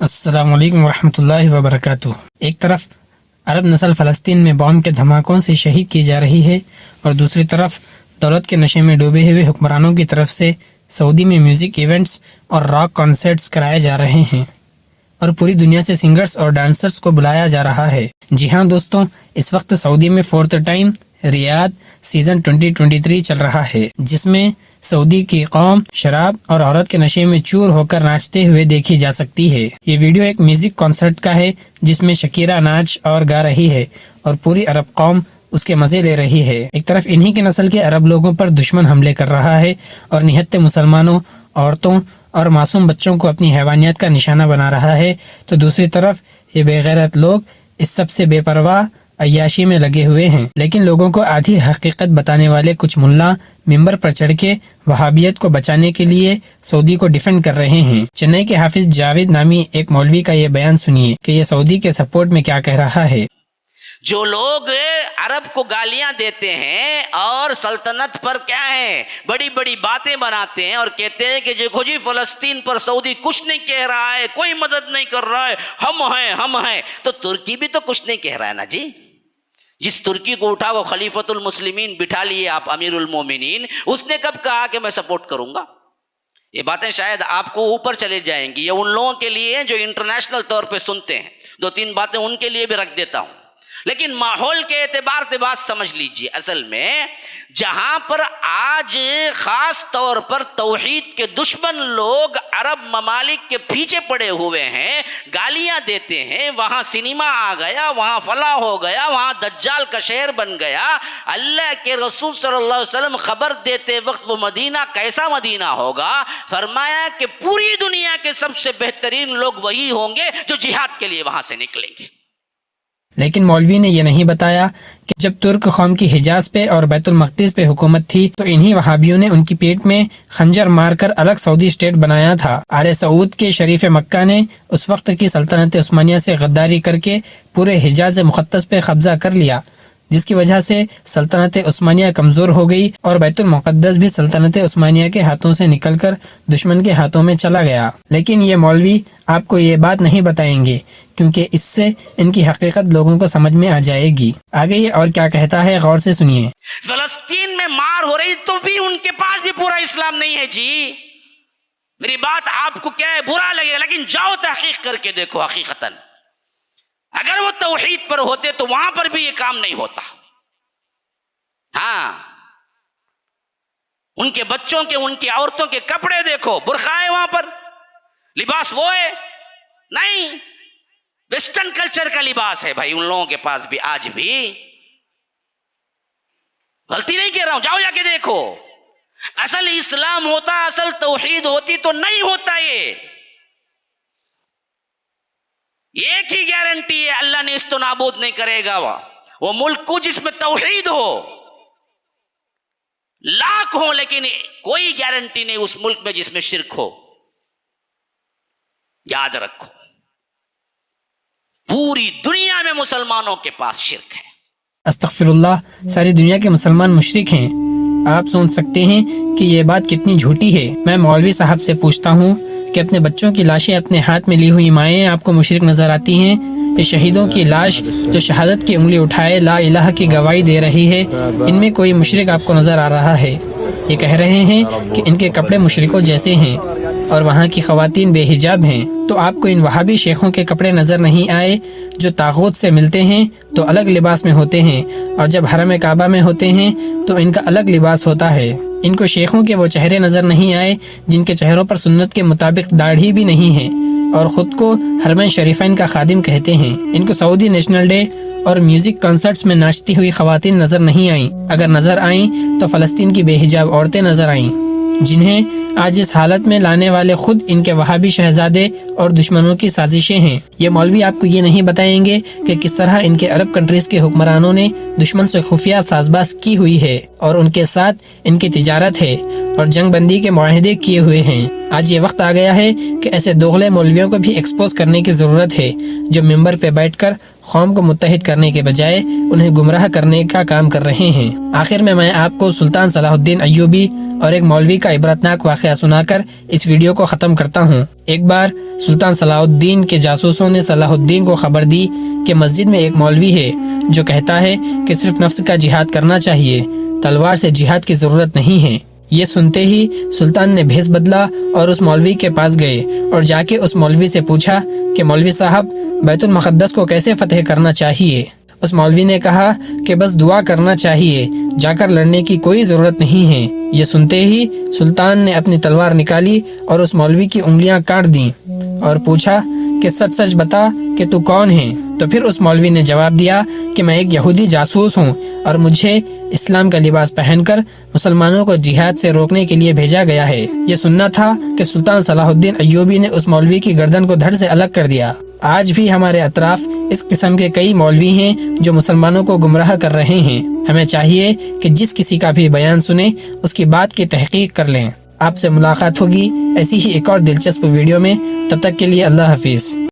السلام علیکم ورحمۃ اللہ وبرکاتہ۔ ایک طرف عرب نسل فلسطین میں بم کے دھماکوں سے شہید کی جا رہی ہے اور دوسری طرف دولت کے نشے میں ڈوبے ہوئے حکمرانوں کی طرف سے سعودی میں میوزک ایونٹس اور راک کنسرٹس کرائے جا رہے ہیں اور پوری دنیا سے سنگرز اور ڈانسرز کو بلایا جا رہا ہے۔ جی ہاں دوستوں، اس وقت سعودی میں 4th ٹائم ریاض سیزن 2023 چل رہا ہے، جس میں سعودی کی قوم شراب اور عورت کے نشے میں چور ہو کر ناچتے ہوئے دیکھی جا سکتی ہے۔ یہ ویڈیو ایک میوزک کنسرٹ کا ہے جس میں شکیرہ ناچ اور گا رہی ہے اور پوری عرب قوم اس کے مزے لے رہی ہے۔ ایک طرف انہی کی نسل کے عرب لوگوں پر دشمن حملے کر رہا ہے اور نہتے مسلمانوں، عورتوں اور معصوم بچوں کو اپنی حیوانیت کا نشانہ بنا رہا ہے، تو دوسری طرف یہ بے غیرت لوگ اس سب سے بے پرواہ عیاشی میں لگے ہوئے ہیں۔ لیکن لوگوں کو آدھی حقیقت بتانے والے کچھ ملا ممبر پر چڑھ کے وہابیت کو بچانے کے لیے سعودی کو ڈیفینڈ کر رہے ہیں۔ چنئی کے حافظ جاوید نامی ایک مولوی کا یہ بیان سنیے کہ یہ سعودی کے سپورٹ میں کیا کہہ رہا ہے۔ جو لوگ عرب کو گالیاں دیتے ہیں اور سلطنت پر کیا ہے بڑی بڑی باتیں بناتے ہیں اور کہتے ہیں کہ دیکھو جی فلسطین پر سعودی کچھ نہیں کہہ رہا ہے، کوئی مدد نہیں کر رہا ہے، ہم ہیں، تو ترکی بھی تو کچھ نہیں کہہ رہا ہے نا جی۔ جس ترکی کو اٹھا وہ خلیفۃ المسلمین بٹھا لیے آپ امیر المومنین، اس نے کب کہا کہ میں سپورٹ کروں گا؟ یہ باتیں شاید آپ کو اوپر چلے جائیں گی، یہ ان لوگوں کے لیے جو انٹرنیشنل طور پہ سنتے ہیں، 2-3 باتیں ان کے لیے بھی رکھ دیتا ہوں، لیکن ماحول کے اعتبار سے بات سمجھ لیجئے۔ اصل میں جہاں پر آج خاص طور پر توحید کے دشمن لوگ عرب ممالک کے پیچھے پڑے ہوئے ہیں، گالیاں دیتے ہیں، وہاں سینما آ گیا، وہاں فلاں ہو گیا، وہاں دجال کا شہر بن گیا، اللہ کے رسول صلی اللہ علیہ وسلم خبر دیتے وقت وہ مدینہ کیسا مدینہ ہوگا، فرمایا کہ پوری دنیا کے سب سے بہترین لوگ وہی ہوں گے جو جہاد کے لیے وہاں سے نکلیں گے۔ لیکن مولوی نے یہ نہیں بتایا کہ جب ترک قوم کی حجاز پہ اور بیت المقدس پہ حکومت تھی تو انہی وہابیوں نے ان کی پیٹ میں خنجر مار کر الگ سعودی اسٹیٹ بنایا تھا۔ آل سعود کے شریف مکہ نے اس وقت کی سلطنت عثمانیہ سے غداری کر کے پورے حجاز مقدس پہ قبضہ کر لیا، جس کی وجہ سے سلطنت عثمانیہ کمزور ہو گئی اور بیت المقدس بھی سلطنت عثمانیہ کے ہاتھوں سے نکل کر دشمن کے ہاتھوں میں چلا گیا۔ لیکن یہ مولوی آپ کو یہ بات نہیں بتائیں گے کیونکہ اس سے ان کی حقیقت لوگوں کو سمجھ میں آ جائے گی۔ آگے یہ اور کیا کہتا ہے، غور سے سنیے۔ فلسطین میں مار ہو رہی تو بھی ان کے پاس بھی پورا اسلام نہیں ہے جی۔ میری بات آپ کو کیا ہے برا لگے گا، لیکن جاؤ تحقیق کر کے دیکھو حقیقتاً۔ اگر وہ توحید پر ہوتے تو وہاں پر بھی یہ کام نہیں ہوتا۔ ہاں، ان کے بچوں کے، ان کی عورتوں کے کپڑے دیکھو، برقع ہے وہاں پر، لباس وہ ہے نہیں، ویسٹرن کلچر کا لباس ہے بھائی ان لوگوں کے پاس بھی آج بھی۔ غلطی نہیں کہہ رہا ہوں، جاؤ جا کے دیکھو۔ اصل اسلام ہوتا، اصل توحید ہوتی تو نہیں ہوتا یہ۔ ایک ہی گارنٹی ہے، اللہ نے اس تو نابود نہیں کرے گا، وہ ملک کو جس میں توحید ہو، لاکھ ہو، لیکن کوئی گارنٹی نہیں اس ملک میں جس میں شرک ہو۔ یاد رکھو، پوری دنیا میں مسلمانوں کے پاس شرک ہے۔ استغفر اللہ، ساری دنیا کے مسلمان مشرک ہیں۔ آپ سوچ سکتے ہیں کہ یہ بات کتنی جھوٹی ہے۔ میں مولوی صاحب سے پوچھتا ہوں کہ اپنے بچوں کی لاشیں اپنے ہاتھ میں لی ہوئی مائیں آپ کو مشرک نظر آتی ہیں؟ یہ شہیدوں کی لاش جو شہادت کی انگلی اٹھائے لا الہ کی گواہی دے رہی ہے، ان میں کوئی مشرک آپ کو نظر آ رہا ہے؟ یہ کہہ رہے ہیں کہ ان کے کپڑے مشرکوں جیسے ہیں اور وہاں کی خواتین بے حجاب ہیں، تو آپ کو ان وہابی شیخوں کے کپڑے نظر نہیں آئے جو طاغوت سے ملتے ہیں تو الگ لباس میں ہوتے ہیں، اور جب حرم کعبہ میں ہوتے ہیں تو ان کا الگ لباس ہوتا ہے؟ ان کو شیخوں کے وہ چہرے نظر نہیں آئے جن کے چہروں پر سنت کے مطابق داڑھی بھی نہیں ہے اور خود کو حرمین شریفین کا خادم کہتے ہیں؟ ان کو سعودی نیشنل ڈے اور میوزک کنسرٹس میں ناچتی ہوئی خواتین نظر نہیں آئیں، اگر نظر آئیں تو فلسطین کی بے حجاب عورتیں نظر آئیں، جنہیں آج اس حالت میں لانے والے خود ان کے وہابی شہزادے اور دشمنوں کی سازشیں ہیں۔ یہ مولوی آپ کو یہ نہیں بتائیں گے کہ کس طرح ان کے عرب کنٹریز کے حکمرانوں نے دشمن سے خفیہ ساز باز کی ہوئی ہے اور ان کے ساتھ ان کی تجارت ہے اور جنگ بندی کے معاہدے کیے ہوئے ہیں۔ آج یہ وقت آ گیا ہے کہ ایسے دوغلے مولویوں کو بھی ایکسپوز کرنے کی ضرورت ہے جو ممبر پہ بیٹھ کر قوم کو متحد کرنے کے بجائے انہیں گمراہ کرنے کا کام کر رہے ہیں۔ آخر میں آپ کو سلطان صلاح الدین ایوبی اور ایک مولوی کا عبرتناک واقعہ سنا کر اس ویڈیو کو ختم کرتا ہوں۔ ایک بار سلطان صلاح الدین کے جاسوسوں نے صلاح الدین کو خبر دی کہ مسجد میں ایک مولوی ہے جو کہتا ہے کہ صرف نفس کا جہاد کرنا چاہیے، تلوار سے جہاد کی ضرورت نہیں ہے۔ یہ سنتے ہی سلطان نے بھیس بدلا اور اس مولوی کے پاس گئے اور جا کے اس مولوی سے پوچھا کہ مولوی صاحب، بیت المقدس کو کیسے فتح کرنا چاہیے؟ اس مولوی نے کہا کہ بس دعا کرنا چاہیے، جا کر لڑنے کی کوئی ضرورت نہیں ہے۔ یہ سنتے ہی سلطان نے اپنی تلوار نکالی اور اس مولوی کی انگلیاں کاٹ دیں اور پوچھا کہ سچ سچ بتا کہ تو کون ہے؟ تو پھر اس مولوی نے جواب دیا کہ میں ایک یہودی جاسوس ہوں اور مجھے اسلام کا لباس پہن کر مسلمانوں کو جہاد سے روکنے کے لیے بھیجا گیا ہے۔ یہ سننا تھا کہ سلطان صلاح الدین ایوبی نے اس مولوی کی گردن کو دھڑ سے الگ کر دیا۔ آج بھی ہمارے اطراف اس قسم کے کئی مولوی ہیں جو مسلمانوں کو گمراہ کر رہے ہیں۔ ہمیں چاہیے کہ جس کسی کا بھی بیان سنیں اس کی بات کی تحقیق کر لیں۔ آپ سے ملاقات ہوگی ایسی ہی ایک اور دلچسپ ویڈیو میں، تب تک کے لیے اللہ حافظ۔